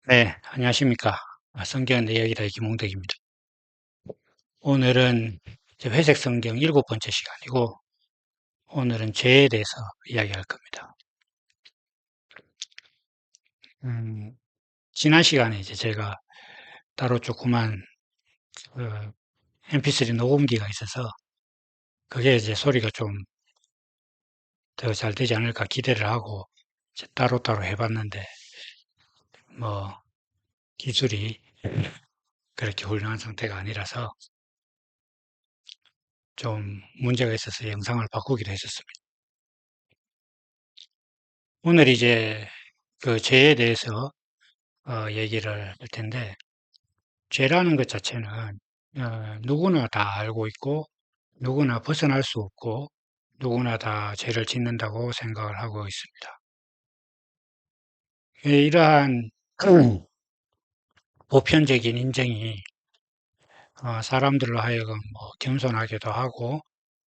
네, 안녕하십니까. 성경 내 이야기다의 김홍덕입니다. 오늘은 이제 회색 성경 7번째 시간이고, 오늘은 죄에 대해서 이야기할 겁니다. 음, 지난 시간에 이제 제가 따로 조그만 그 MP3 녹음기가 있어서, 그게 이제 소리가 좀 더 잘 되지 않을까 기대를 하고, 이제 따로따로 해봤는데, 뭐, 기술이 그렇게 훌륭한 상태가 아니라서 좀 문제가 있어서 영상을 바꾸기도 했었습니다. 오늘 이제 그 죄에 대해서 얘기를 할 텐데, 죄라는 것 자체는 누구나 다 알고 있고, 누구나 벗어날 수 없고, 누구나 다 죄를 짓는다고 생각을 하고 있습니다. 이러한 보편적인 인정이 사람들로 하여금 뭐 겸손하게도 하고,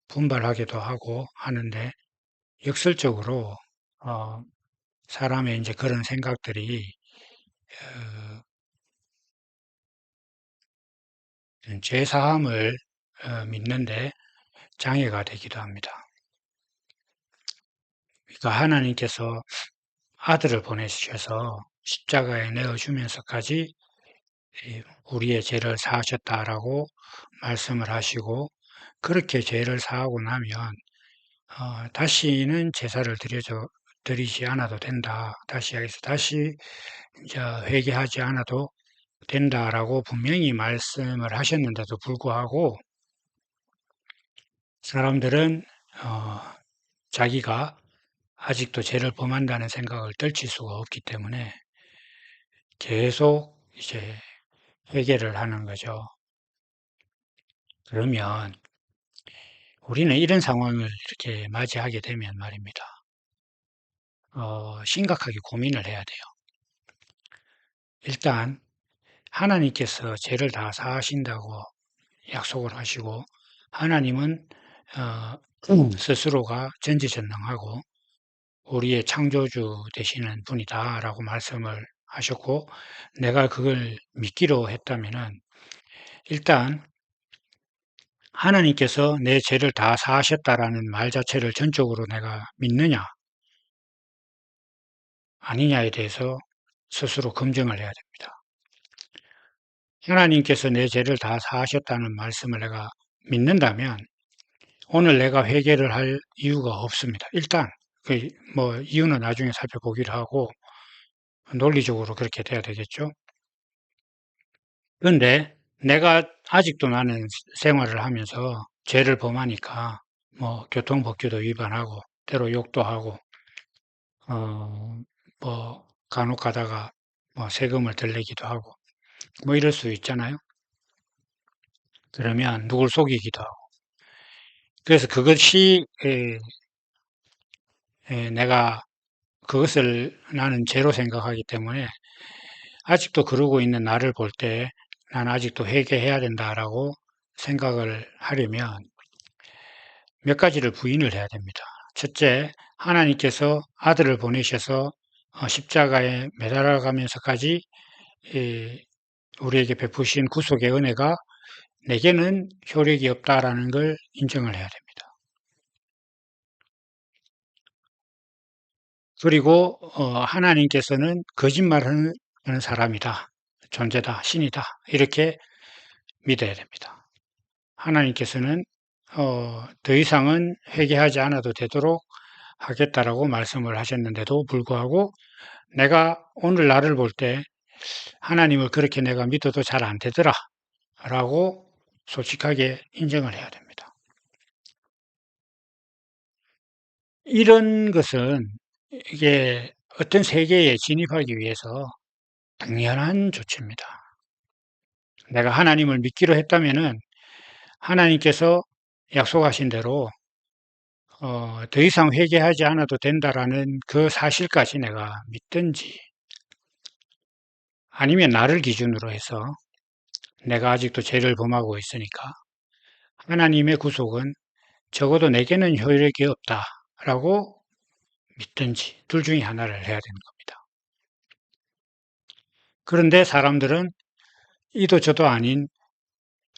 분발하게도 하고 하는데, 역설적으로 어, 사람의 이제 그런 생각들이 죄 사함을 믿는데 장애가 되기도 합니다. 그러니까 하나님께서 아들을 보내주셔서 십자가에 내어주면서까지 우리의 죄를 사하셨다라고 말씀을 하시고, 그렇게 죄를 사하고 나면 다시는 제사를 드리지 않아도 된다. 다시 이제 회개하지 않아도 된다라고 분명히 말씀을 하셨는데도 불구하고, 사람들은 어, 자기가 아직도 죄를 범한다는 생각을 떨칠 수가 없기 때문에 계속 이제 회개를 하는 거죠. 그러면 우리는 이런 상황을 이렇게 맞이하게 되면 말입니다. 심각하게 고민을 해야 돼요. 일단 하나님께서 죄를 다 사하신다고 약속을 하시고, 하나님은 스스로가 전지전능하고 우리의 창조주 되시는 분이다라고 말씀을 하셨고, 내가 그걸 믿기로 했다면은 일단 하나님께서 내 죄를 다 사하셨다라는 말 자체를 전적으로 내가 믿느냐, 아니냐에 대해서 스스로 검증을 해야 됩니다. 하나님께서 내 죄를 다 사하셨다는 말씀을 내가 믿는다면 오늘 내가 회개를 할 이유가 없습니다. 일단 그 뭐 이유는 나중에 살펴보기로 하고 논리적으로 그렇게 돼야 되겠죠. 그런데 내가 아직도 나는 생활을 하면서 죄를 범하니까 뭐 교통법규도 위반하고 때로 욕도 하고 뭐 간혹 가다가 뭐 세금을 덜 내기도 하고 뭐 이럴 수 있잖아요. 그러면 누굴 속이기도 하고. 그래서 그것이 내가 그것을 나는 죄로 생각하기 때문에 아직도 그러고 있는 나를 볼 때 나는 아직도 회개해야 된다라고 생각을 하려면 몇 가지를 부인을 해야 됩니다. 첫째, 하나님께서 아들을 보내셔서 십자가에 매달아 가면서까지 우리에게 베푸신 구속의 은혜가 내게는 효력이 없다라는 걸 인정을 해야 됩니다. 그리고 하나님께서는 거짓말하는 사람이다, 존재다, 신이다 이렇게 믿어야 됩니다. 하나님께서는 더 이상은 회개하지 않아도 되도록 하겠다라고 말씀을 하셨는데도 불구하고 내가 오늘 나를 볼 때 하나님을 그렇게 내가 믿어도 잘 안 되더라 라고 솔직하게 인정을 해야 됩니다. 이런 것은 이게 어떤 세계에 진입하기 위해서 당연한 조치입니다. 내가 하나님을 믿기로 했다면은 하나님께서 약속하신 대로 더 이상 회개하지 않아도 된다라는 그 사실까지 내가 믿든지, 아니면 나를 기준으로 해서 내가 아직도 죄를 범하고 있으니까 하나님의 구속은 적어도 내게는 효력이 없다라고 믿든지 둘 중에 하나를 해야 되는 겁니다. 그런데 사람들은 이도 저도 아닌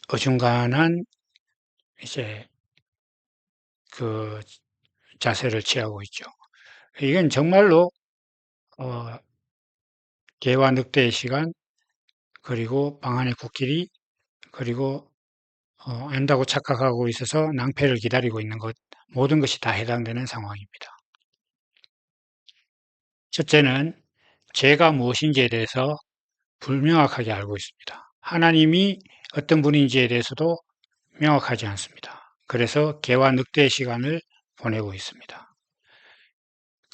어중간한 이제 그 자세를 취하고 있죠. 이건 정말로 어, 개와 늑대의 시간, 그리고 방 안의 코끼리, 그리고 안다고 착각하고 있어서 낭패를 기다리고 있는 것, 모든 것이 다 해당되는 상황입니다. 첫째는 죄가 무엇인지에 대해서 불명확하게 알고 있습니다. 하나님이 어떤 분인지에 대해서도 명확하지 않습니다. 그래서 개와 늑대의 시간을 보내고 있습니다.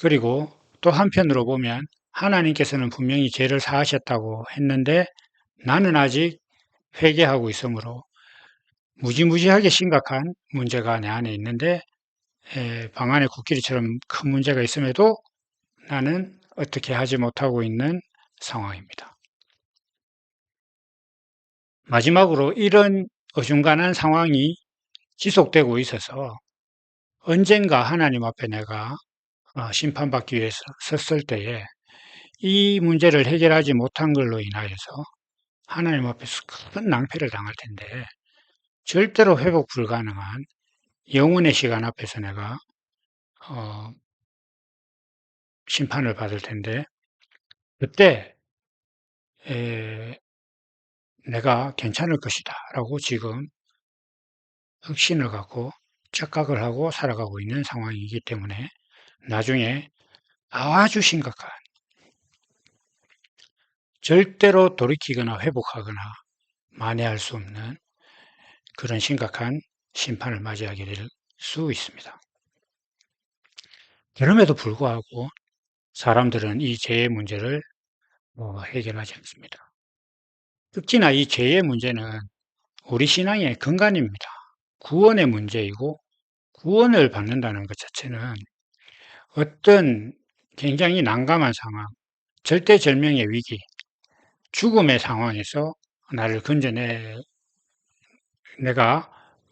그리고 또 한편으로 보면 하나님께서는 분명히 죄를 사하셨다고 했는데 나는 아직 회개하고 있으므로 무지무지하게 심각한 문제가 내 안에 있는데 방 안에 코끼리처럼 큰 문제가 있음에도 나는 어떻게 하지 못하고 있는 상황입니다. 마지막으로 이런 어중간한 상황이 지속되고 있어서 언젠가 하나님 앞에 내가 심판받기 위해서 섰을 때에 이 문제를 해결하지 못한 걸로 인하여서 하나님 앞에서 큰 낭패를 당할 텐데 절대로 회복 불가능한 영원의 시간 앞에서 내가 어, 심판을 받을 텐데 그때 내가 괜찮을 것이다 라고 지금 확신을 갖고 착각을 하고 살아가고 있는 상황이기 때문에 나중에 아주 심각한 절대로 돌이키거나 회복하거나 만회할 수 없는 그런 심각한 심판을 맞이하게 될 수 있습니다. 그럼에도 불구하고 사람들은 이 죄의 문제를 해결하지 않습니다. 특히나 이 죄의 문제는 우리 신앙의 근간입니다. 구원의 문제이고 구원을 받는다는 것 자체는 어떤 굉장히 난감한 상황, 절대절명의 위기, 죽음의 상황에서 나를 내가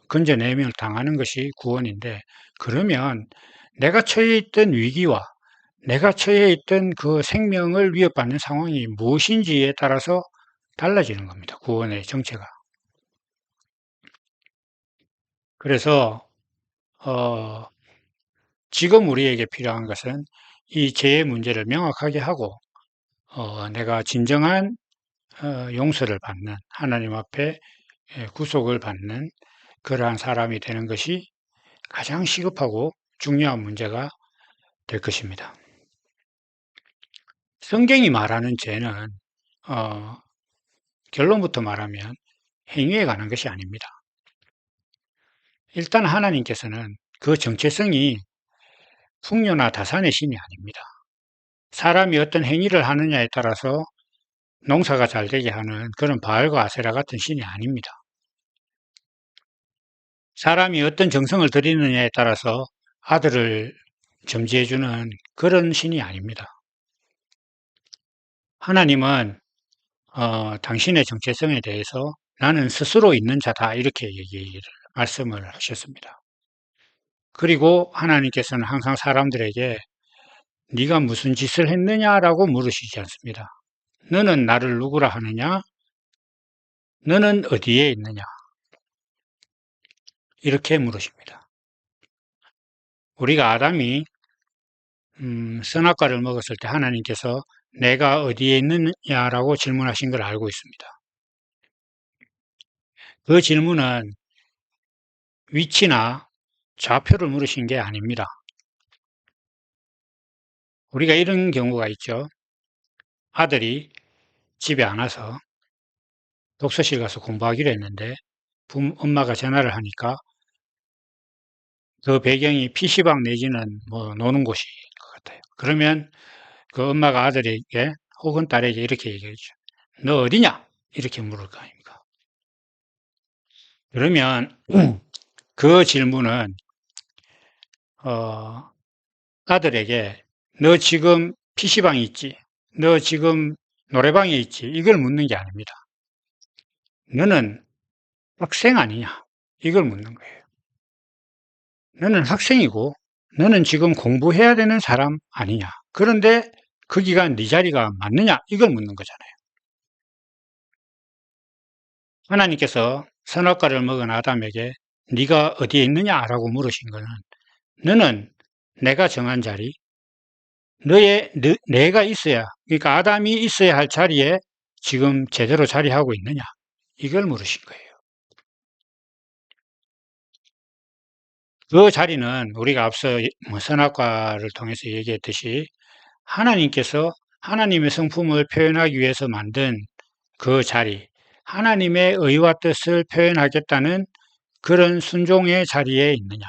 건져내면 당하는 것이 구원인데, 그러면 내가 처해 있던 위기와 내가 처해 있던 그 생명을 위협받는 상황이 무엇인지에 따라서 달라지는 겁니다. 구원의 정체가. 그래서 어, 지금 우리에게 필요한 것은 이 죄의 문제를 명확하게 하고 내가 진정한 용서를 받는 하나님 앞에 구속을 받는 그러한 사람이 되는 것이 가장 시급하고 중요한 문제가 될 것입니다. 성경이 말하는 죄는 어, 결론부터 말하면 행위에 관한 것이 아닙니다. 일단 하나님께서는 그 정체성이 풍요나 다산의 신이 아닙니다. 사람이 어떤 행위를 하느냐에 따라서 농사가 잘 되게 하는 그런 바알과 아세라 같은 신이 아닙니다. 사람이 어떤 정성을 들이느냐에 따라서 아들을 점지해주는 그런 신이 아닙니다. 하나님은 당신의 정체성에 대해서 나는 스스로 있는 자다 이렇게 말씀을 하셨습니다. 그리고 하나님께서는 항상 사람들에게 네가 무슨 짓을 했느냐라고 물으시지 않습니다. 너는 나를 누구라 하느냐? 너는 어디에 있느냐? 이렇게 물으십니다. 우리가 아담이 선악과를 먹었을 때 하나님께서 내가 어디에 있느냐라고 질문하신 걸 알고 있습니다. 그 질문은 위치나 좌표를 물으신 게 아닙니다. 우리가 이런 경우가 있죠. 아들이 집에 안 와서 독서실 가서 공부하기로 했는데 엄마가 전화를 하니까 그 배경이 PC방 내지는 뭐 노는 곳인 것 같아요. 그러면 그 엄마가 아들에게 혹은 딸에게 이렇게 얘기하죠. 너 어디냐? 이렇게 물을 거 아닙니까? 그러면 그 질문은 아들에게 너 지금 PC방에 있지? 너 지금 노래방에 있지? 이걸 묻는 게 아닙니다. 너는 학생 아니냐? 이걸 묻는 거예요. 너는 학생이고 너는 지금 공부해야 되는 사람 아니냐? 그런데 거기가 네 자리가 맞느냐? 이걸 묻는 거잖아요. 하나님께서 선악과를 먹은 아담에게 네가 어디에 있느냐라고 물으신 거는 너는 내가 정한 자리, 내가 있어야, 그러니까 아담이 있어야 할 자리에 지금 제대로 자리하고 있느냐, 이걸 물으신 거예요. 그 자리는 우리가 앞서 선악과를 통해서 얘기했듯이 하나님께서 하나님의 성품을 표현하기 위해서 만든 그 자리, 하나님의 의와 뜻을 표현하겠다는 그런 순종의 자리에 있느냐,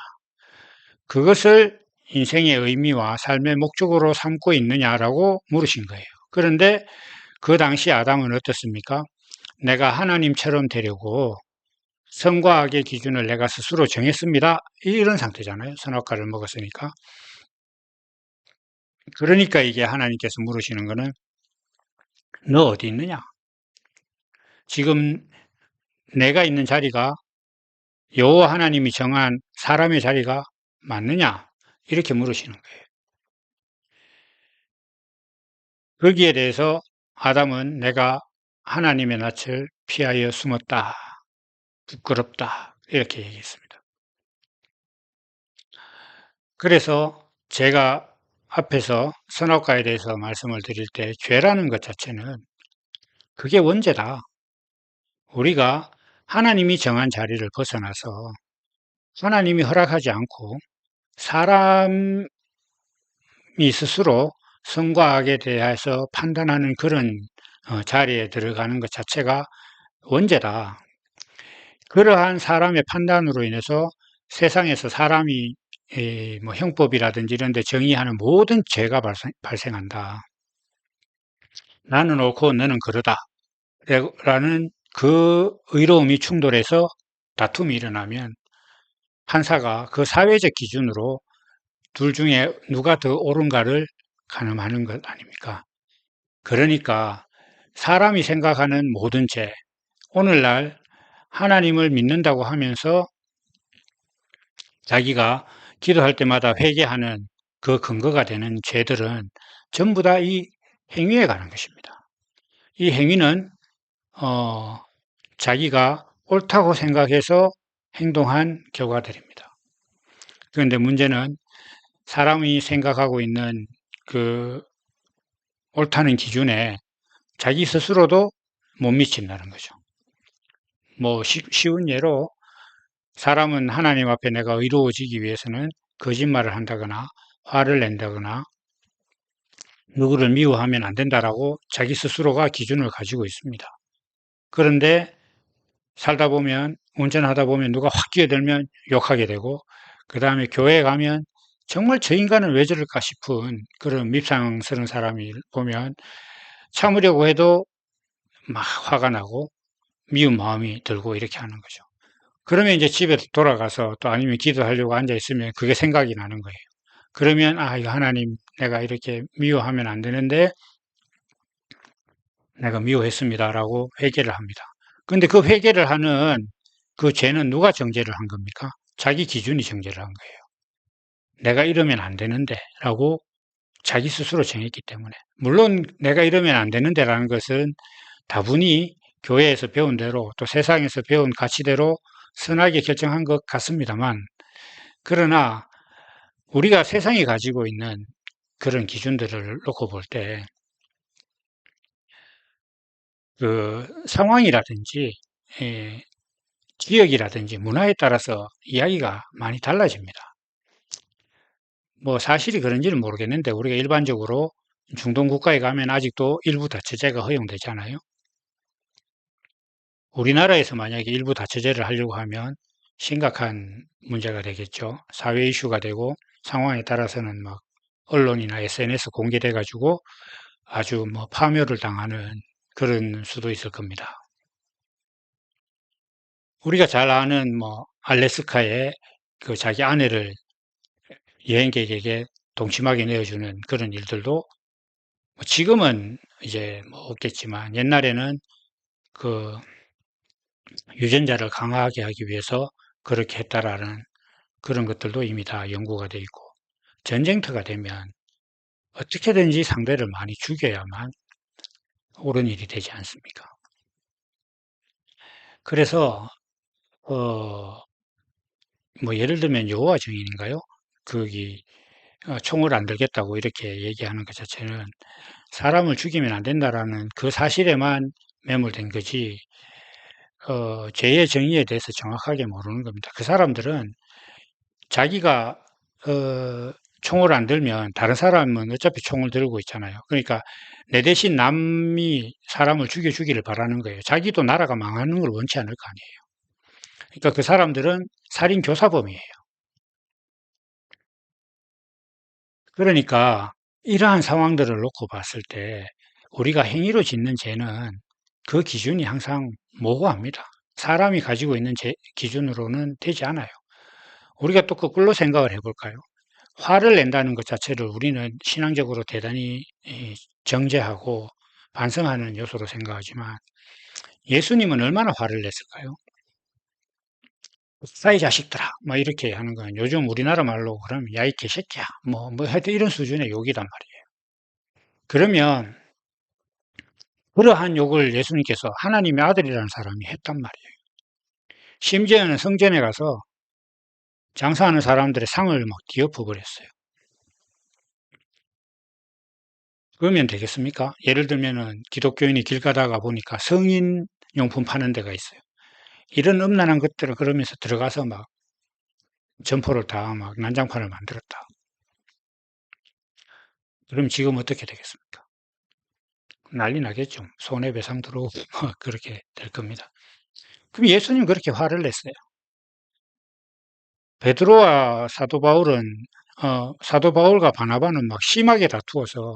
그것을 인생의 의미와 삶의 목적으로 삼고 있느냐라고 물으신 거예요. 그런데 그 당시 아담은 어떻습니까? 내가 하나님처럼 되려고 선과 악의 기준을 내가 스스로 정했습니다. 이런 상태잖아요. 선악과를 먹었으니까. 그러니까 이게 하나님께서 물으시는 거는 너 어디 있느냐? 지금 내가 있는 자리가 여호와 하나님이 정한 사람의 자리가 맞느냐? 이렇게 물으시는 거예요. 거기에 대해서 아담은 내가 하나님의 낯을 피하여 숨었다. 부끄럽다. 이렇게 얘기했습니다. 그래서 제가 앞에서 선악과에 대해서 말씀을 드릴 때 죄라는 것 자체는 그게 원죄다. 우리가 하나님이 정한 자리를 벗어나서 하나님이 허락하지 않고 사람이 스스로 선과 악에 대해서 판단하는 그런 자리에 들어가는 것 자체가 원죄다. 그러한 사람의 판단으로 인해서 세상에서 사람이 뭐 형법이라든지 이런 데 정의하는 모든 죄가 발생한다. 나는 옳고 너는 그러다. 라는 그 의로움이 충돌해서 다툼이 일어나면 판사가 그 사회적 기준으로 둘 중에 누가 더 옳은가를 가늠하는 것 아닙니까? 그러니까 사람이 생각하는 모든 죄, 오늘날 하나님을 믿는다고 하면서 자기가 기도할 때마다 회개하는 그 근거가 되는 죄들은 전부 다 이 행위에 관한 것입니다. 이 행위는 자기가 옳다고 생각해서 행동한 결과들입니다. 그런데 문제는 사람이 생각하고 있는 그 옳다는 기준에 자기 스스로도 못 미친다는 거죠. 뭐 쉬운 예로 사람은 하나님 앞에 내가 의로워지기 위해서는 거짓말을 한다거나 화를 낸다거나 누구를 미워하면 안 된다라고 자기 스스로가 기준을 가지고 있습니다. 그런데 살다 보면 운전하다 보면 누가 확 끼어들면 욕하게 되고 그 다음에 교회에 가면 정말 저 인간은 왜 저럴까 싶은 그런 밉상스러운 사람이 보면 참으려고 해도 막 화가 나고 미운 마음이 들고 이렇게 하는 거죠. 그러면 이제 집에 돌아가서 또 아니면 기도하려고 앉아 있으면 그게 생각이 나는 거예요. 그러면 이거 하나님 내가 이렇게 미워하면 안 되는데 내가 미워했습니다라고 회개를 합니다. 근데 그 회개를 하는 그 죄는 누가 정죄를 한 겁니까? 자기 기준이 정죄를 한 거예요. 내가 이러면 안 되는데 라고 자기 스스로 정했기 때문에. 물론 내가 이러면 안 되는데라는 것은 다분히 교회에서 배운 대로 또 세상에서 배운 가치대로 선하게 결정한 것 같습니다만, 그러나 우리가 세상이 가지고 있는 그런 기준들을 놓고 볼 때, 그 상황이라든지, 예, 지역이라든지 문화에 따라서 이야기가 많이 달라집니다. 뭐 사실이 그런지는 모르겠는데 우리가 일반적으로 중동 국가에 가면 아직도 일부 다처제가 허용되잖아요. 우리나라에서 만약에 일부 다처제를 하려고 하면 심각한 문제가 되겠죠. 사회 이슈가 되고 상황에 따라서는 막 언론이나 SNS 공개돼 가지고 아주 뭐 파멸을 당하는 그런 수도 있을 겁니다. 우리가 잘 아는 뭐 알래스카에 그 자기 아내를 여행객에게 동침하게 내어주는 그런 일들도 뭐 지금은 이제 뭐 없겠지만 옛날에는 그 유전자를 강화하게 하기 위해서 그렇게 했다라는 그런 것들도 이미 다 연구가 돼 있고 전쟁터가 되면 어떻게든지 상대를 많이 죽여야만 옳은 일이 되지 않습니까? 그래서 어 뭐 예를 들면 여호와 증인인가요? 거기 총을 안 들겠다고 이렇게 얘기하는 것 자체는 사람을 죽이면 안 된다라는 그 사실에만 매몰된 거지, 죄의 정의에 대해서 정확하게 모르는 겁니다. 그 사람들은 자기가 총을 안 들면 다른 사람은 어차피 총을 들고 있잖아요. 그러니까 내 대신 남이 사람을 죽여주기를 바라는 거예요. 자기도 나라가 망하는 걸 원치 않을 거 아니에요. 그러니까 그 사람들은 살인 교사범이에요. 그러니까 이러한 상황들을 놓고 봤을 때 우리가 행위로 짓는 죄는 그 기준이 항상 모호합니다. 사람이 가지고 있는 기준으로는 되지 않아요. 우리가 또 거꾸로 생각을 해볼까요? 화를 낸다는 것 자체를 우리는 신앙적으로 대단히 정죄하고 반성하는 요소로 생각하지만, 예수님은 얼마나 화를 냈을까요? 사이 자식들아, 뭐 이렇게 하는 건 요즘 우리나라 말로 그러면 야, 이 개새끼야, 뭐 하여튼 이런 수준의 욕이단 말이에요. 그러면 그러한 욕을 예수님께서 하나님의 아들이라는 사람이 했단 말이에요. 심지어는 성전에 가서 장사하는 사람들의 상을 막 뒤엎어 버렸어요. 그러면 되겠습니까? 예를 들면은 기독교인이 길 가다가 보니까 성인 용품 파는 데가 있어요. 이런 음란한 것들을 그러면서 들어가서 막 점포를 다 막 난장판을 만들었다. 그럼 지금 어떻게 되겠습니까? 난리 나겠죠. 손해배상 들어오고 그렇게 될 겁니다. 그럼 예수님 그렇게 화를 냈어요. 베드로와 사도 바울은 사도 바울과 바나바는 막 심하게 다투어서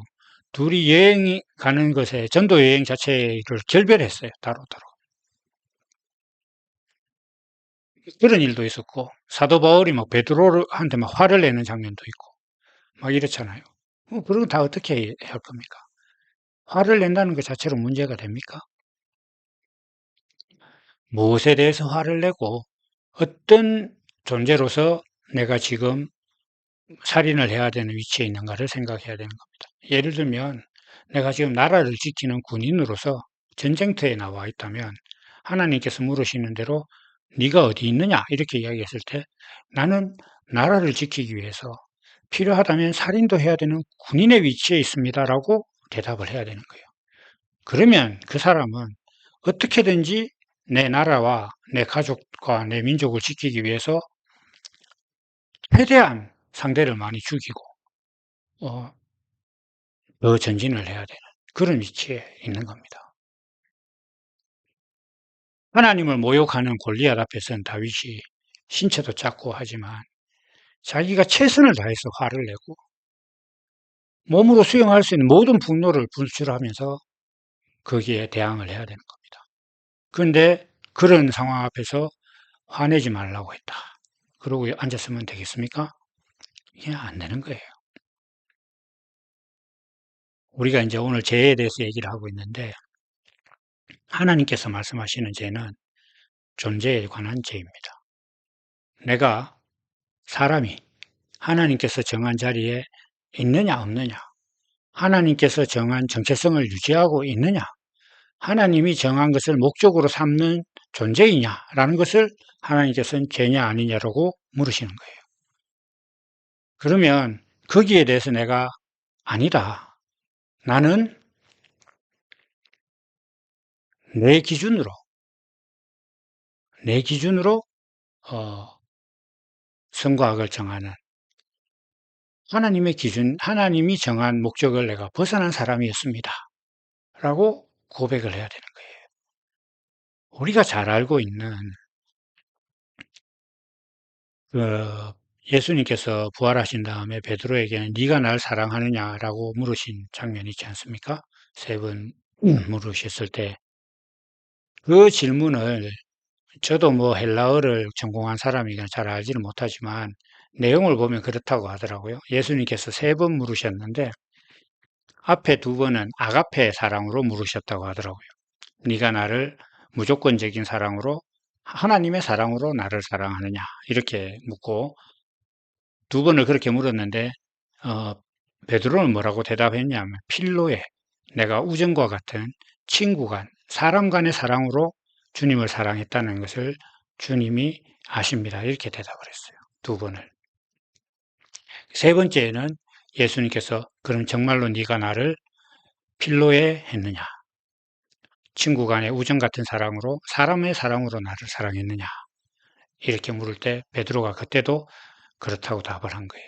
둘이 여행 가는 것에 전도 여행 자체를 결별했어요. 따로따로. 그런 일도 있었고 사도 바울이 막 베드로한테 막 화를 내는 장면도 있고 막 이렇잖아요. 그런 거 다 어떻게 할 겁니까? 화를 낸다는 것 자체로 문제가 됩니까? 무엇에 대해서 화를 내고 어떤 존재로서 내가 지금 살인을 해야 되는 위치에 있는가를 생각해야 되는 겁니다. 예를 들면 내가 지금 나라를 지키는 군인으로서 전쟁터에 나와 있다면 하나님께서 물으시는 대로 네가 어디 있느냐 이렇게 이야기했을 때 나는 나라를 지키기 위해서 필요하다면 살인도 해야 되는 군인의 위치에 있습니다라고 대답을 해야 되는 거예요. 그러면 그 사람은 어떻게든지 내 나라와 내 가족과 내 민족을 지키기 위해서 최대한 상대를 많이 죽이고 어, 더 전진을 해야 되는 그런 위치에 있는 겁니다. 하나님을 모욕하는 골리앗 앞에서는 다윗이 신체도 작고 하지만 자기가 최선을 다해서 화를 내고 몸으로 수용할 수 있는 모든 분노를 분출하면서 거기에 대항을 해야 되는 겁니다. 그런데 그런 상황 앞에서 화내지 말라고 했다. 그러고 앉았으면 되겠습니까? 이게 안 되는 거예요. 우리가 이제 오늘 죄에 대해서 얘기를 하고 있는데 하나님께서 말씀하시는 죄는 존재에 관한 죄입니다. 내가 사람이 하나님께서 정한 자리에 있느냐 없느냐, 하나님께서 정한 정체성을 유지하고 있느냐, 하나님이 정한 것을 목적으로 삼는 존재이냐라는 것을 하나님께서는 죄냐 아니냐라고 물으시는 거예요. 그러면 거기에 대해서 내가 아니다. 나는 내 기준으로 어, 선과 악을 정하는 하나님의 기준, 하나님이 정한 목적을 내가 벗어난 사람이었습니다. 라고 고백을 해야 되는 거예요. 우리가 잘 알고 있는 그 예수님께서 부활하신 다음에 베드로에게는 네가 날 사랑하느냐라고 물으신 장면이 있지 않습니까? 세 번 물으셨을 때 그 질문을 저도 뭐 헬라어를 전공한 사람이니까 잘 알지는 못하지만 내용을 보면 그렇다고 하더라고요. 예수님께서 세 번 물으셨는데 앞에 두 번은 아가페 사랑으로 물으셨다고 하더라고요. 네가 나를 무조건적인 사랑으로 하나님의 사랑으로 나를 사랑하느냐 이렇게 묻고 두 번을 그렇게 물었는데 어, 베드로는 뭐라고 대답했냐면 필로에 내가 우정과 같은 친구 간 사람 간의 사랑으로 주님을 사랑했다는 것을 주님이 아십니다. 이렇게 대답을 했어요. 두 번을. 세 번째는 예수님께서 그럼 정말로 네가 나를 필로에 했느냐? 친구 간의 우정 같은 사랑으로 사람의 사랑으로 나를 사랑했느냐? 이렇게 물을 때 베드로가 그때도 그렇다고 답을 한 거예요.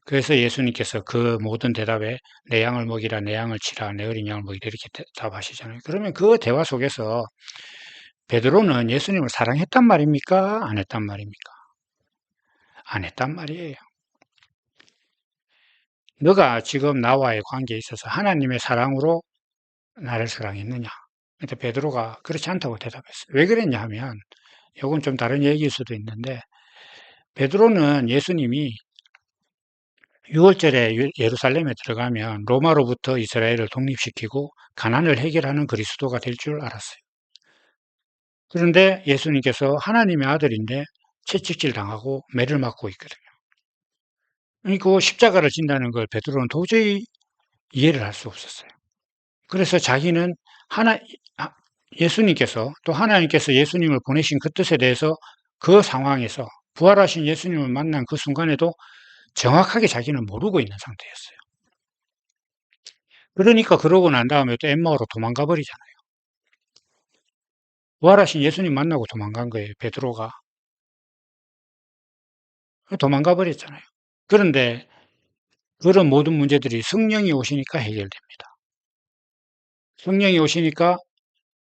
그래서 예수님께서 그 모든 대답에 내 양을 먹이라, 내 양을 치라, 내 어린 양을 먹이라 이렇게 답하시잖아요. 그러면 그 대화 속에서 베드로는 예수님을 사랑했단 말입니까? 안 했단 말입니까? 안 했단 말이에요. 너가 지금 나와의 관계에 있어서 하나님의 사랑으로 나를 사랑했느냐? 근데 베드로가 그렇지 않다고 대답했어요. 왜 그랬냐 하면, 이건 좀 다른 얘기일 수도 있는데, 베드로는 예수님이 6월절에 예루살렘에 들어가면 로마로부터 이스라엘을 독립시키고 가난을 해결하는 그리스도가 될 줄 알았어요. 그런데 예수님께서 하나님의 아들인데 채찍질 당하고 매를 맞고 있거든요. 그러니까 십자가를 진다는 걸 베드로는 도저히 이해를 할 수 없었어요. 그래서 자기는 예수님께서 또 하나님께서 예수님을 보내신 그 뜻에 대해서 그 상황에서 부활하신 예수님을 만난 그 순간에도 정확하게 자기는 모르고 있는 상태였어요. 그러니까 그러고 난 다음에 또 엠마오로 도망가 버리잖아요. 부활하신 예수님 만나고 도망간 거예요, 베드로가. 도망가 버렸잖아요. 그런데 그런 모든 문제들이 성령이 오시니까 해결됩니다. 성령이 오시니까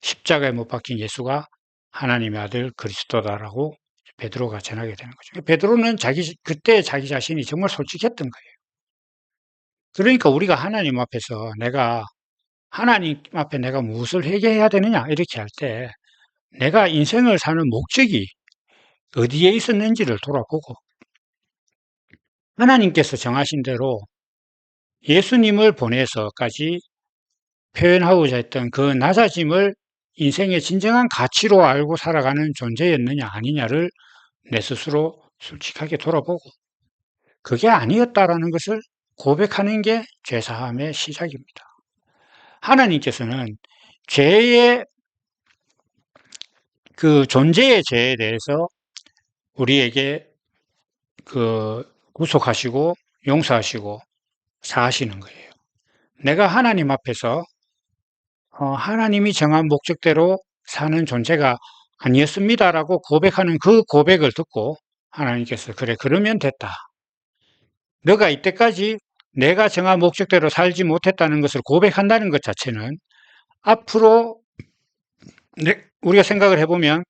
십자가에 못 박힌 예수가 하나님의 아들 그리스도다라고 베드로가 전하게 되는 거죠. 베드로는 그때 자기 자신이 정말 솔직했던 거예요. 그러니까 우리가 하나님 앞에 내가 무엇을 회개해야 되느냐 이렇게 할 때 내가 인생을 사는 목적이 어디에 있었는지를 돌아보고 하나님께서 정하신 대로 예수님을 보내서까지 표현하고자 했던 그 낮아짐을 인생의 진정한 가치로 알고 살아가는 존재였느냐 아니냐를 내 스스로 솔직하게 돌아보고 그게 아니었다라는 것을 고백하는 게 죄사함의 시작입니다. 하나님께서는 죄의 그 존재의 죄에 대해서 우리에게 구속하시고 용서하시고 사하시는 거예요. 내가 하나님 앞에서 하나님이 정한 목적대로 사는 존재가 아니었습니다라고 고백하는 그 고백을 듣고 하나님께서 그래 그러면 됐다. 너가 이때까지 내가 정한 목적대로 살지 못했다는 것을 고백한다는 것 자체는 앞으로 우리가 생각을 해보면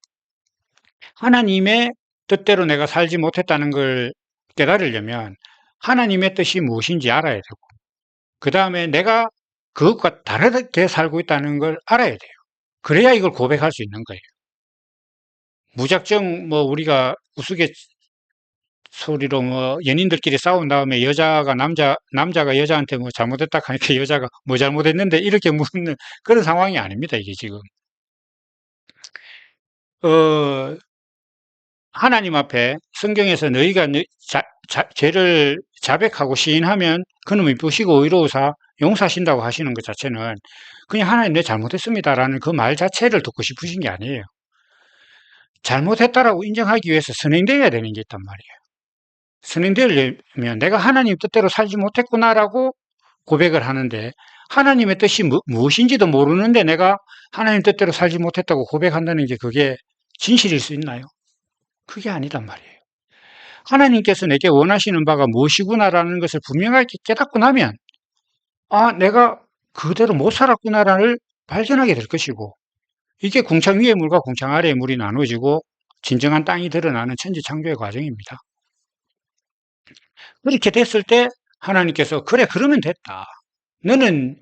하나님의 뜻대로 내가 살지 못했다는 걸 깨달으려면 하나님의 뜻이 무엇인지 알아야 되고 그 다음에 내가 그것과 다르게 살고 있다는 걸 알아야 돼요. 그래야 이걸 고백할 수 있는 거예요. 무작정 우리가 우스갯소리로 연인들끼리 싸운 다음에 남자가 여자한테 잘못했다 하니까 여자가 잘못했는데 이렇게 묻는 그런 상황이 아닙니다, 이게 지금. 하나님 앞에 성경에서 너희가 죄를 자백하고 시인하면 그놈이 부시고 의로우사 용서하신다고 하시는 것 자체는 그냥 하나님 내 잘못했습니다라는 그 말 자체를 듣고 싶으신 게 아니에요. 잘못했다라고 인정하기 위해서 선행되어야 되는 게 있단 말이에요. 선행되려면 내가 하나님 뜻대로 살지 못했구나라고 고백을 하는데 하나님의 뜻이 무엇인지도 모르는데 내가 하나님 뜻대로 살지 못했다고 고백한다는 게 그게 진실일 수 있나요? 그게 아니단 말이에요. 하나님께서 내게 원하시는 바가 무엇이구나라는 것을 분명하게 깨닫고 나면 내가 그대로 못 살았구나를 발견하게 될 것이고 이게 궁창 위의 물과 궁창 아래의 물이 나눠지고 진정한 땅이 드러나는 천지창조의 과정입니다. 그렇게 됐을 때 하나님께서 그래 그러면 됐다. 너는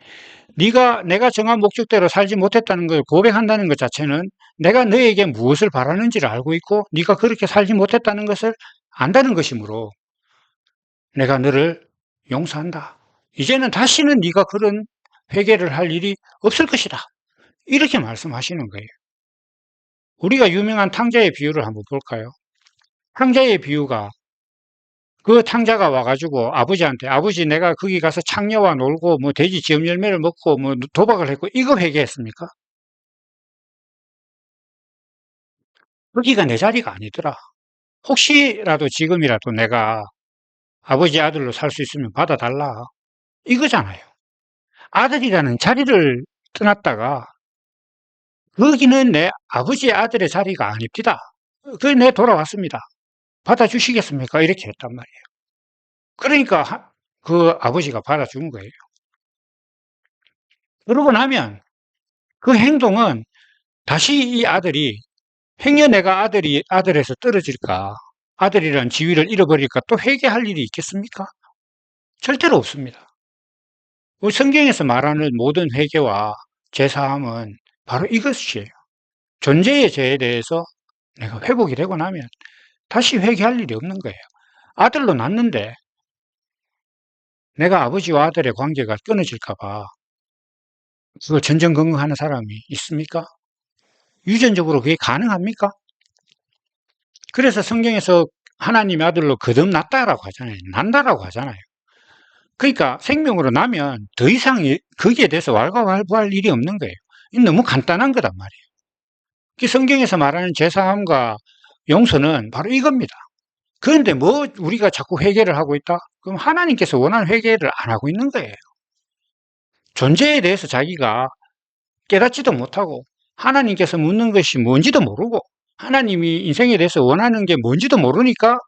내가 정한 목적대로 살지 못했다는 걸 고백한다는 것 자체는 내가 너에게 무엇을 바라는지를 알고 있고 네가 그렇게 살지 못했다는 것을 안다는 것이므로 내가 너를 용서한다. 이제는 다시는 네가 그런 회개를 할 일이 없을 것이다. 이렇게 말씀하시는 거예요. 우리가 유명한 탕자의 비유를 한번 볼까요? 탕자의 비유가 그 탕자가 와가지고 아버지한테 아버지 내가 거기 가서 창녀와 놀고 돼지 지엄 열매를 먹고 도박을 했고 이거 회개했습니까? 거기가 내 자리가 아니더라. 혹시라도 지금이라도 내가 아버지 아들로 살 수 있으면 받아달라. 이거잖아요. 아들이라는 자리를 떠났다가 거기는 내 아버지의 아들의 자리가 아닙니다. 그래, 내 돌아왔습니다. 받아주시겠습니까? 이렇게 했단 말이에요. 그러니까 그 아버지가 받아준 거예요. 그러고 나면 그 행동은 다시 이 아들이 행여 내가 아들에서 떨어질까, 아들이란 지위를 잃어버릴까 또 회개할 일이 있겠습니까? 절대로 없습니다. 우리 성경에서 말하는 모든 회개와 제사함은 바로 이것이에요. 존재의 죄에 대해서 내가 회복이 되고 나면 다시 회개할 일이 없는 거예요. 아들로 낳는데 내가 아버지와 아들의 관계가 끊어질까봐 그걸 전전긍긍하는 사람이 있습니까? 유전적으로 그게 가능합니까? 그래서 성경에서 하나님의 아들로 거듭났다라고 하잖아요. 난다라고 하잖아요. 그러니까 생명으로 나면 더 이상 거기에 대해서 왈가왈부할 일이 없는 거예요. 너무 간단한 거단 말이에요. 그 성경에서 말하는 제사함과 용서는 바로 이겁니다. 그런데 뭐 우리가 자꾸 회개를 하고 있다? 그럼 하나님께서 원하는 회개를 안 하고 있는 거예요. 존재에 대해서 자기가 깨닫지도 못하고 하나님께서 묻는 것이 뭔지도 모르고 하나님이 인생에 대해서 원하는 게 뭔지도 모르니까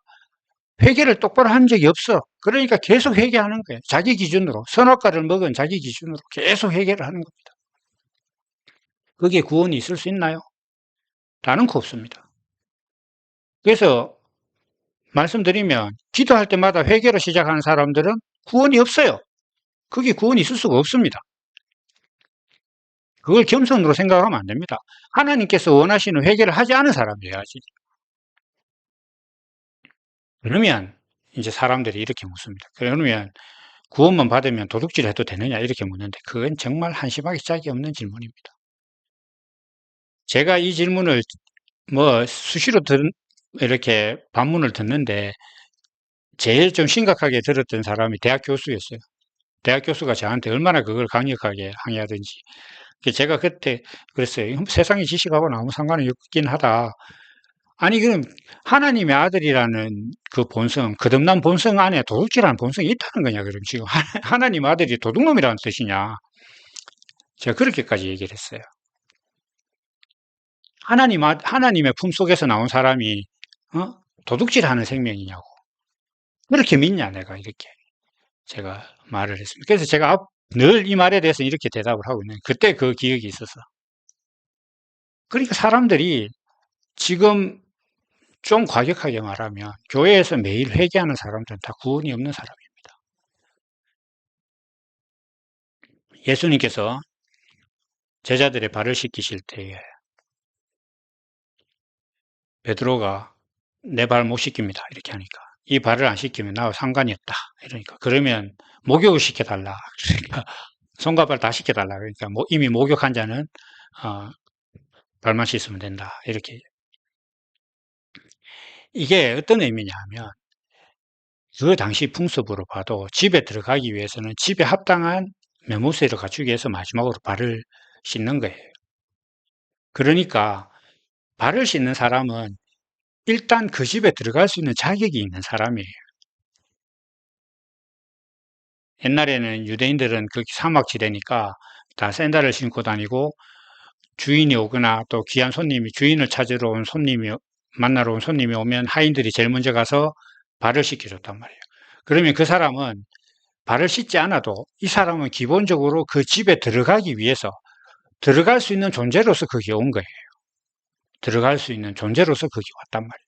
회개를 똑바로 한 적이 없어. 그러니까 계속 회개하는 거예요. 자기 기준으로. 선악과를 먹은 자기 기준으로 계속 회개를 하는 겁니다. 거기에 구원이 있을 수 있나요? 다는 없습니다. 그래서 말씀드리면 기도할 때마다 회개로 시작하는 사람들은 구원이 없어요. 그게 구원이 있을 수가 없습니다. 그걸 겸손으로 생각하면 안 됩니다. 하나님께서 원하시는 회개를 하지 않은 사람이어야지. 그러면 이제 사람들이 이렇게 묻습니다. 그러면 구원만 받으면 도둑질 해도 되느냐 이렇게 묻는데 그건 정말 한심하기 짝이 없는 질문입니다. 제가 이 질문을 뭐 수시로 이렇게 반문을 듣는데 제일 좀 심각하게 들었던 사람이 대학 교수였어요. 대학 교수가 저한테 얼마나 그걸 강력하게 항의하든지. 제가 그때 그랬어요. 세상의 지식하고는 아무 상관이 없긴 하다. 아니, 그럼 하나님의 아들이라는 그 본성, 거듭난 본성 안에 도둑질하는 본성이 있다는 거냐, 그럼 지금. 하나님 아들이 도둑놈이라는 뜻이냐. 제가 그렇게까지 얘기를 했어요. 하나님의 품속에서 나온 사람이, 도둑질하는 생명이냐고. 그렇게 믿냐, 내가 이렇게. 제가 말을 했습니다. 그래서 제가 늘 이 말에 대해서 이렇게 대답을 하고 있는, 그때 그 기억이 있어서. 그러니까 사람들이 지금 좀 과격하게 말하면 교회에서 매일 회개하는 사람들은 다 구원이 없는 사람입니다. 예수님께서 제자들의 발을 씻기실 때에 베드로가 내 발 못 씻깁니다. 이렇게 하니까 이 발을 안 씻기면 나와 상관이 없다. 이러니까 그러면 목욕을 시켜달라. 그러니까 손과 발 다 씻겨달라. 그러니까 이미 목욕한 자는 발만 씻으면 된다. 이렇게. 이게 어떤 의미냐 하면 그 당시 풍습으로 봐도 집에 들어가기 위해서는 집에 합당한 매무새를 갖추기 위해서 마지막으로 발을 씻는 거예요. 그러니까 발을 씻는 사람은 일단 그 집에 들어갈 수 있는 자격이 있는 사람이에요. 옛날에는 유대인들은 그 사막지대니까 다 샌들을 신고 다니고 주인이 오거나 또 귀한 손님이 주인을 찾으러 온 손님이 만나러 온 손님이 오면 하인들이 제일 먼저 가서 발을 씻겨줬단 말이에요. 그러면 그 사람은 발을 씻지 않아도 이 사람은 기본적으로 그 집에 들어가기 위해서 들어갈 수 있는 존재로서 거기 온 거예요. 들어갈 수 있는 존재로서 거기 왔단 말이에요.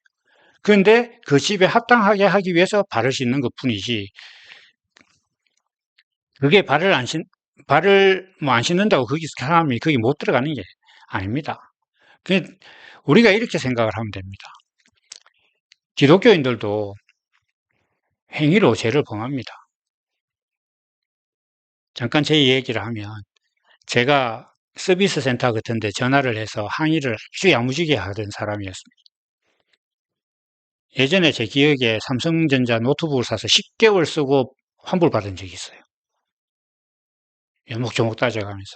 그런데 그 집에 합당하게 하기 위해서 발을 씻는 것 뿐이지, 그게 발을 뭐 안 씻는다고 거기 사람이 거기 못 들어가는 게 아닙니다. 우리가 이렇게 생각을 하면 됩니다. 기독교인들도 행위로 죄를 범합니다. 잠깐 제 얘기를 하면 제가 서비스 센터 같은 데 전화를 해서 항의를 아주 야무지게 하던 사람이었습니다. 예전에 제 기억에 삼성전자 노트북을 사서 10개월 쓰고 환불받은 적이 있어요. 요목조목 따져가면서.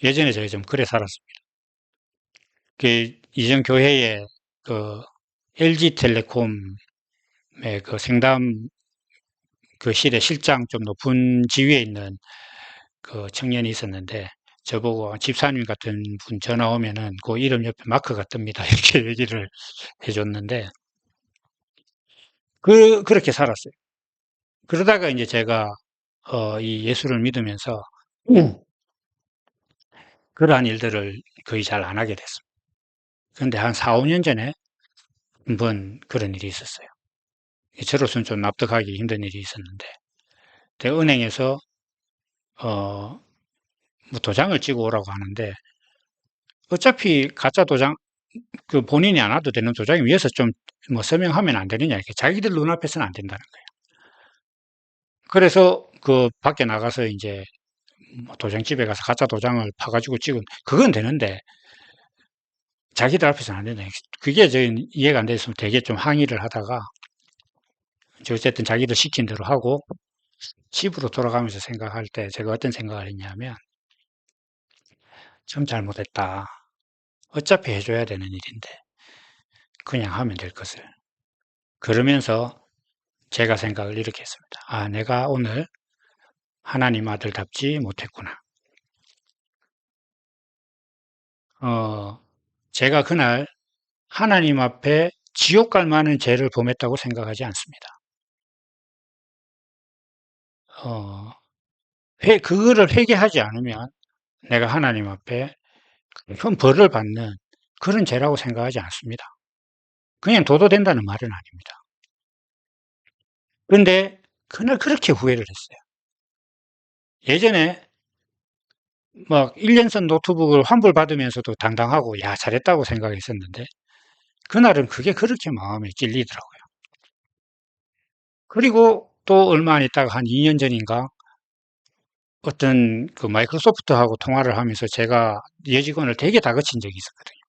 예전에 제가 좀 그래 살았습니다. 그 이전 교회에 그 LG텔레콤의 그 생담 그 실의 실장 좀 높은 지위에 있는 그 청년이 있었는데 저보고 집사님 같은 분 전화 오면은 그 이름 옆에 마크가 뜹니다. 이렇게 얘기를 해줬는데 그렇게 살았어요. 그러다가 이제 제가 이 예수를 믿으면서 그러한 일들을 거의 잘 안 하게 됐습니다. 그런데 한 4, 5년 전에 한번 그런 일이 있었어요. 저로서는 좀 납득하기 힘든 일이 있었는데 은행에서 뭐 도장을 찍어 오라고 하는데 어차피 가짜 도장 그 본인이 안 와도 되는 도장이 위에서 좀 뭐 서명하면 안 되느냐 이렇게 자기들 눈앞에서는 안 된다는 거예요. 그래서 그 밖에 나가서 이제 뭐 도장집에 가서 가짜 도장을 파가지고 찍은 그건 되는데 자기들 앞에서는 안 된다. 그게 저 이해가 안 돼서 되게 좀 항의를 하다가 어쨌든 자기들 시킨 대로 하고 집으로 돌아가면서 생각할 때 제가 어떤 생각을 했냐면 참 잘못했다. 어차피 해줘야 되는 일인데 그냥 하면 될 것을. 그러면서 제가 생각을 이렇게 했습니다. 아, 내가 오늘 하나님 아들답지 못했구나. 어, 제가 그날 하나님 앞에 지옥 갈 만한 죄를 범했다고 생각하지 않습니다. 어, 그거를 회개하지 않으면 내가 하나님 앞에 큰 벌을 받는 그런 죄라고 생각하지 않습니다. 그냥 도도된다는 말은 아닙니다. 그런데 그날 그렇게 후회를 했어요. 예전에 막 1년 선 노트북을 환불받으면서도 당당하고 야 잘했다고 생각했었는데 그날은 그게 그렇게 마음에 찔리더라고요. 그리고 또 얼마 안 있다가 한 2년 전인가 어떤 그 마이크로소프트하고 통화를 하면서 제가 여직원을 되게 다그친 적이 있었거든요.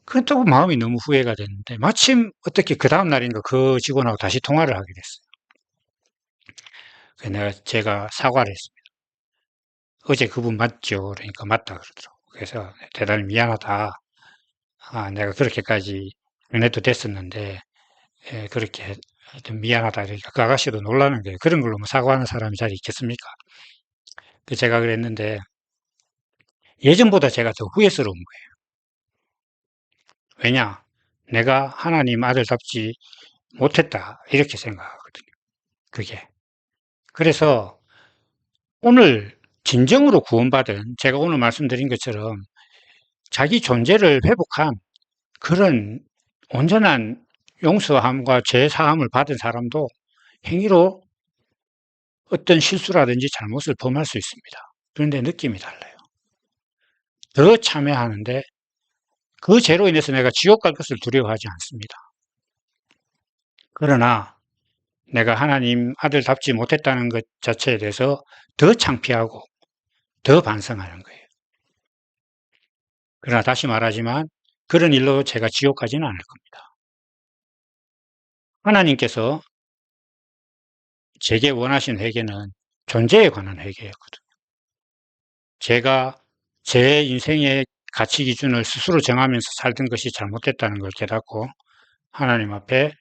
그또 마음이 너무 후회가 됐는데 마침 어떻게 그 다음 날인가 그 직원하고 다시 통화를 하게 됐어요. 제가 사과를 했습니다. 어제 그분 맞죠? 그러니까 맞다 그러더라고요. 그래서 대단히 미안하다. 아, 내가 그렇게까지 안 해도 됐었는데 예, 그렇게 하여튼 미안하다. 그러니까 그 아가씨도 놀라는 거예요. 그런 걸로 뭐 사과하는 사람이 잘 있겠습니까? 제가 그랬는데 예전보다 제가 더 후회스러운 거예요. 왜냐? 내가 하나님 아들답지 못했다. 이렇게 생각하거든요. 그게. 그래서 오늘 진정으로 구원받은 제가 오늘 말씀드린 것처럼 자기 존재를 회복한 그런 온전한 용서함과 죄사함을 받은 사람도 행위로 어떤 실수라든지 잘못을 범할 수 있습니다. 그런데 느낌이 달라요. 더 참여하는데 그 죄로 인해서 내가 지옥 갈 것을 두려워하지 않습니다. 그러나 내가 하나님 아들답지 못했다는 것 자체에 대해서 더 창피하고 더 반성하는 거예요. 그러나 다시 말하지만 그런 일로 제가 지옥 가지는 않을 겁니다. 하나님께서 제게 원하신 회개는 존재에 관한 회개였거든요. 제가 제 인생의 가치 기준을 스스로 정하면서 살던 것이 잘못됐다는 걸 깨닫고 하나님 앞에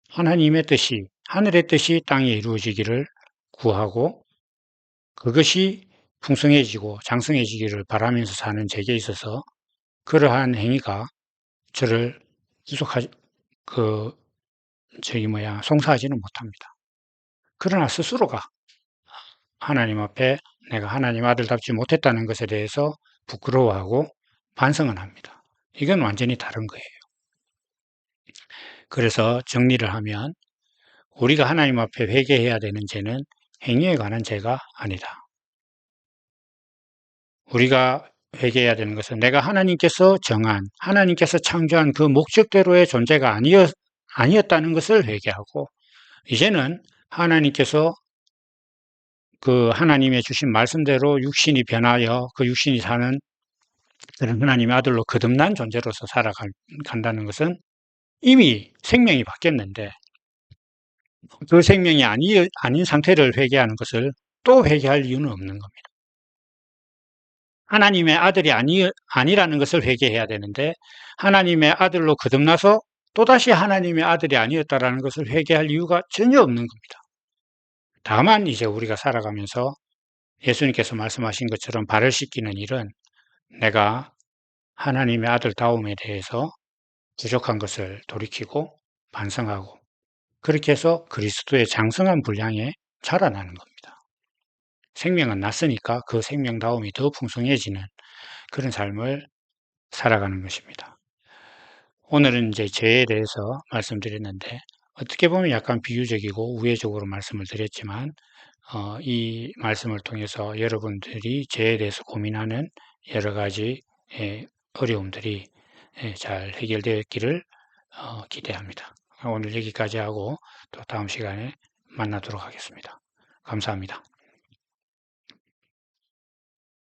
하나님의 뜻이, 하늘의 뜻이 땅에 이루어지기를 구하고 그것이 풍성해지고 장성해지기를 바라면서 사는 제게 있어서 그러한 행위가 저를 구속하지, 그, 송사하지는 못합니다. 그러나 스스로가 하나님 앞에 내가 하나님 아들답지 못했다는 것에 대해서 부끄러워하고 반성은 합니다. 이건 완전히 다른 거예요. 그래서 정리를 하면 우리가 하나님 앞에 회개해야 되는 죄는 행위에 관한 죄가 아니다. 우리가 회개해야 되는 것은 내가 하나님께서 정한, 하나님께서 창조한 그 목적대로의 존재가 아니었다는 것을 회개하고 이제는 하나님께서 그 하나님의 주신 말씀대로 육신이 변하여 그 육신이 사는 그런 하나님의 아들로 거듭난 존재로서 살아간다는 것은 이미 생명이 바뀌었는데 그 생명이 아닌 상태를 회개하는 것을 또 회개할 이유는 없는 겁니다. 하나님의 아들이 아니라는 것을 회개해야 되는데 하나님의 아들로 거듭나서 또다시 하나님의 아들이 아니었다라는 것을 회개할 이유가 전혀 없는 겁니다. 다만 이제 우리가 살아가면서 예수님께서 말씀하신 것처럼 발을 씻기는 일은 내가 하나님의 아들다움에 대해서 부족한 것을 돌이키고 반성하고 그렇게 해서 그리스도의 장성한 분량에 자라나는 겁니다. 생명은 났으니까 그 생명다움이 더 풍성해지는 그런 삶을 살아가는 것입니다. 오늘은 이제 죄에 대해서 말씀드렸는데 어떻게 보면 약간 비유적이고 우회적으로 말씀을 드렸지만 이 말씀을 통해서 여러분들이 죄에 대해서 고민하는 여러 가지 어려움들이 잘 해결되었기를 기대합니다. 오늘 여기까지 하고 또 다음 시간에 만나도록 하겠습니다. 감사합니다.